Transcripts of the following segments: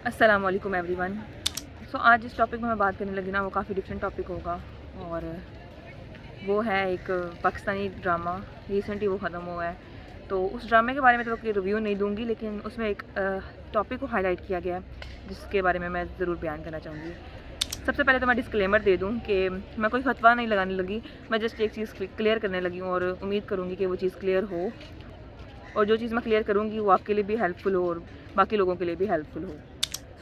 السلام علیکم every one. آج جس ٹاپک میں بات کرنے لگی نا وہ کافی ڈفرینٹ ٹاپک ہوگا، اور وہ ہے ایک پاکستانی ڈرامہ. ریسنٹلی وہ ختم ہوا ہے، تو اس ڈرامے کے بارے میں تو کوئی ریویو نہیں دوں گی، لیکن اس میں ایک ٹاپک کو ہائی لائٹ کیا گیا ہے جس کے بارے میں ضرور بیان کرنا چاہوں گی. سب سے پہلے تو میں ڈسکلیمر دے دوں کہ میں کوئی فتویٰ نہیں لگانے لگی، میں جسٹ ایک چیز کلیئر کرنے لگی ہوں، اور امید کروں گی کہ وہ چیز کلیئر ہو، اور جو چیز میں کلیئر کروں گی وہ آپ کے لیے بھی ہیلپ فل ہو اور باقی لوگوں کے لیے بھی ہیلپ فل ہو.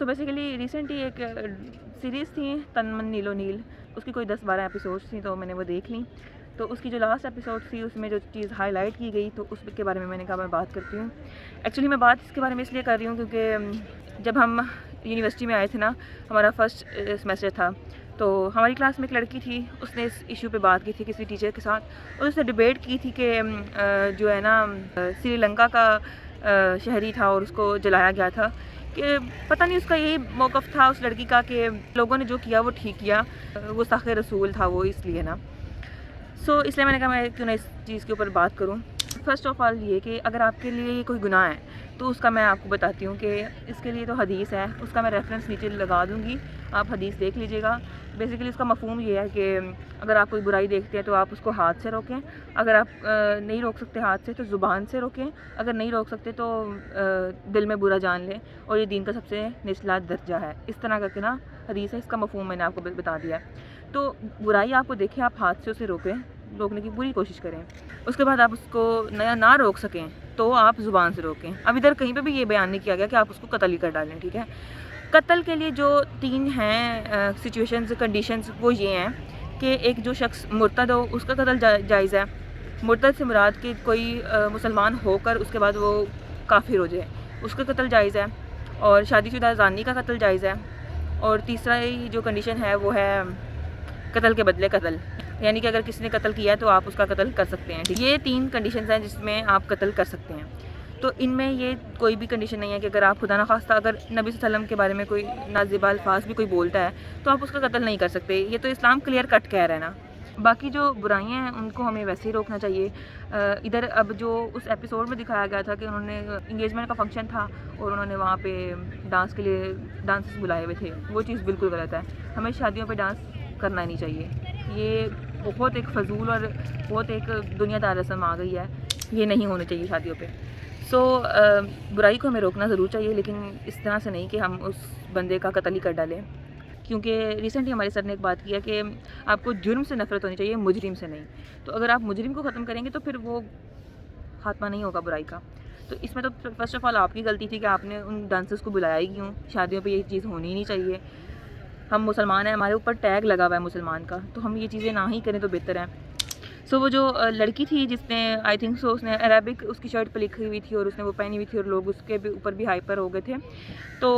بیسیکلی ریسنٹلی ایک سیریز تھی تن من نیلو نیل، اس کی کوئی 10-12 ایپیسوڈس تھیں، تو میں نے وہ دیکھ لیں. تو اس کی جو لاسٹ ایپیسوڈ تھی اس میں جو چیز ہائی لائٹ کی گئی تو اس کے بارے میں نے کہا میں بات کرتی ہوں. ایکچولی میں بات اس کے بارے میں اس لیے کر رہی ہوں کیونکہ جب ہم یونیورسٹی میں آئے تھے نا، ہمارا فرسٹ سیمسٹر تھا، تو ہماری کلاس میں ایک لڑکی تھی، اس نے اس ایشو پہ بات کی تھی کسی ٹیچر کے ساتھ، اور اس نے ڈیبیٹ کی تھی کہ جو ہے نا سری لنکا کا شہری تھا اور اس کو جلایا گیا تھا، کہ پتہ نہیں اس کا یہی موقف تھا اس لڑکی کا کہ لوگوں نے جو کیا وہ ٹھیک کیا، وہ ساخ رسول تھا وہ، اس لیے نا. اس لیے میں نے کہا میں کیوں نہ اس چیز کے اوپر بات کروں. فرسٹ آف آل یہ کہ اگر آپ کے لیے یہ کوئی گناہ ہے تو اس کا میں آپ کو بتاتی ہوں کہ اس کے لیے تو حدیث ہے، اس کا میں ریفرنس نیچے لگا دوں گی، آپ حدیث دیکھ لیجیے گا. بیسیکلی اس کا مفہوم یہ ہے کہ اگر آپ کوئی برائی دیکھتے ہیں تو آپ اس کو ہاتھ سے روکیں، اگر آپ نہیں روک سکتے ہاتھ سے تو زبان سے روکیں، اگر نہیں روک سکتے تو دل میں برا جان لیں، اور یہ دین کا سب سے نچلا درجہ ہے. اس طرح کا کہ نا حدیث ہے، اس کا مفہوم میں نے آپ کو بتا دیا ہے. تو برائی آپ کو دیکھیں، آپ ہاتھ سے اسے روکنے کی پوری کوشش کریں. اس کے بعد آپ اس کو نہ روک سکیں تو آپ زبان سے روکیں. اب ادھر کہیں پہ بھی یہ بیان نہیں کیا گیا کہ آپ اس کو قتل ہی کر ڈالیں، ٹھیک ہے. قتل کے لیے جو 3 ہیں سچویشنز، کنڈیشنز، وہ یہ ہیں کہ ایک جو شخص مرتد ہو اس کا قتل جائز ہے. مرتد سے مراد کہ کوئی مسلمان ہو کر اس کے بعد وہ کافر ہو جائے، اس کا قتل جائز ہے. اور شادی شدہ زانی کا قتل جائز ہے. اور تیسرا جو کنڈیشن ہے وہ ہے قتل کے بدلے قتل، یعنی کہ اگر کسی نے قتل کیا ہے تو آپ اس کا قتل کر سکتے ہیں. یہ 3 کنڈیشنز ہیں جس میں آپ قتل کر سکتے ہیں. تو ان میں یہ کوئی بھی کنڈیشن نہیں ہے کہ اگر آپ خدا نخواستہ اگر نبی صلی اللہ علیہ وسلم کے بارے میں کوئی نازیبہ الفاظ بھی کوئی بولتا ہے تو آپ اس کا قتل نہیں کر سکتے. یہ تو اسلام کلیئر کٹ کہہ رہا ہے نا. باقی جو برائیاں ہیں ان کو ہمیں ویسے ہی روکنا چاہیے. ادھر اب جو اس ایپیسوڈ میں دکھایا گیا تھا کہ انہوں نے انگیجمنٹ کا فنکشن تھا اور انہوں نے وہاں پہ ڈانس کے لیے ڈانسز بلائے ہوئے تھے، وہ چیز بالکل غلط ہے. ہمیں شادیوں پہ ڈانس کرنا نہیں چاہیے. یہ بہت ایک فضول اور بہت ایک دنیا دار رسم آ گئی ہے، یہ نہیں ہونے چاہیے شادیوں پہ. برائی کو ہمیں روکنا ضرور چاہیے، لیکن اس طرح سے نہیں کہ ہم اس بندے کا قتل ہی کر ڈالیں. کیونکہ ریسنٹلی ہمارے سر نے ایک بات کیا کہ آپ کو جرم سے نفرت ہونی چاہیے، مجرم سے نہیں. تو اگر آپ مجرم کو ختم کریں گے تو پھر وہ خاتمہ نہیں ہوگا برائی کا. تو اس میں تو فرسٹ آف آل آپ کی غلطی تھی کہ آپ نے ان ڈانسرز کو بلایا ہی کیوں. شادیوں پہ یہ چیز ہونی ہی نہیں چاہیے. ہم مسلمان ہیں، ہمارے اوپر ٹیگ لگا ہوا ہے مسلمان کا، تو ہم یہ چیزیں نہ ہی کریں تو بہتر ہے. وہ جو لڑکی تھی جس نے آئی تھنک اس نے عربک اس کی شرٹ پہ لکھی ہوئی تھی اور اس نے وہ پہنی ہوئی تھی، اور لوگ اس کے اوپر بھی ہائپر ہو گئے تھے. تو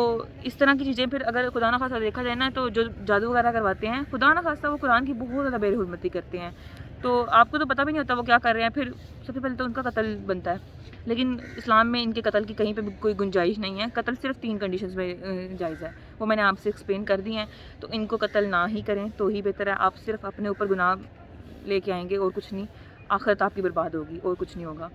اس طرح کی چیزیں پھر اگر خدا نخواستہ دیکھا جائے نا، تو جو جادو وغیرہ کرواتے ہیں خدا نخواستہ وہ قرآن کی بہت زیادہ بے حرمتی کرتے ہیں. تو آپ کو تو پتہ بھی نہیں ہوتا وہ کیا کر رہے ہیں. پھر سب سے پہلے تو ان کا قتل بنتا ہے، لیکن اسلام میں ان کے قتل کی کہیں پہ بھی کوئی گنجائش نہیں ہے. قتل صرف 3 کنڈیشنز میں جائز ہے، وہ میں نے آپ سے ایکسپلین کر دی ہیں. تو ان کو قتل نہ ہی کریں تو ہی بہتر ہے. آپ صرف اپنے اوپر گناہ لے کے آئیں گے اور کچھ نہیں. آخرت آپ کی برباد ہوگی اور کچھ نہیں ہوگا.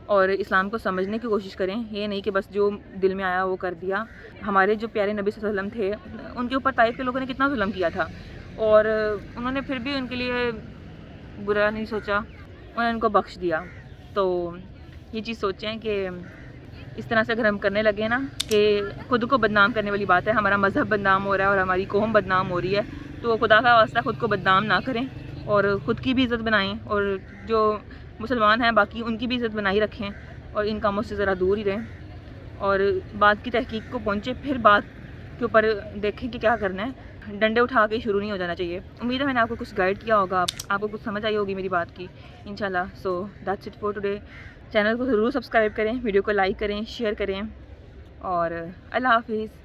اور اسلام کو سمجھنے کی کوشش کریں، یہ نہیں کہ بس جو دل میں آیا وہ کر دیا. ہمارے جو پیارے نبی صلی اللہ علیہ وسلم تھے ان کے اوپر طائف کے لوگوں نے کتنا ظلم کیا تھا، اور انہوں نے پھر بھی ان کے لیے برا نہیں سوچا، انہوں نے ان کو بخش دیا. تو یہ چیز سوچیں کہ اس طرح سے اگر ہم کرنے لگے نا کہ خود کو بدنام کرنے والی بات ہے، ہمارا مذہب بدنام ہو رہا ہے اور ہماری قوم بدنام ہو رہی ہے، تو خدا کا واسطہ خود کو بدنام نہ کریں اور خود کی بھی عزت بنائیں، اور جو مسلمان ہیں باقی ان کی بھی عزت بنائی رکھیں، اور ان کاموں سے ذرا دور ہی رہیں. اور بات کی تحقیق کو پہنچے، پھر بات کے اوپر دیکھیں کہ کیا کرنا ہے. ڈنڈے اٹھا کے شروع نہیں ہو جانا چاہیے. امید ہے میں نے آپ کو کچھ گائیڈ کیا ہوگا، آپ کو کچھ سمجھ آئی ہوگی میری بات کی انشاءاللہ. That's it for today. Channel کو ضرور سبسکرائب کریں، ویڈیو کو لائک کریں، شیئر کریں، اور اللہ حافظ.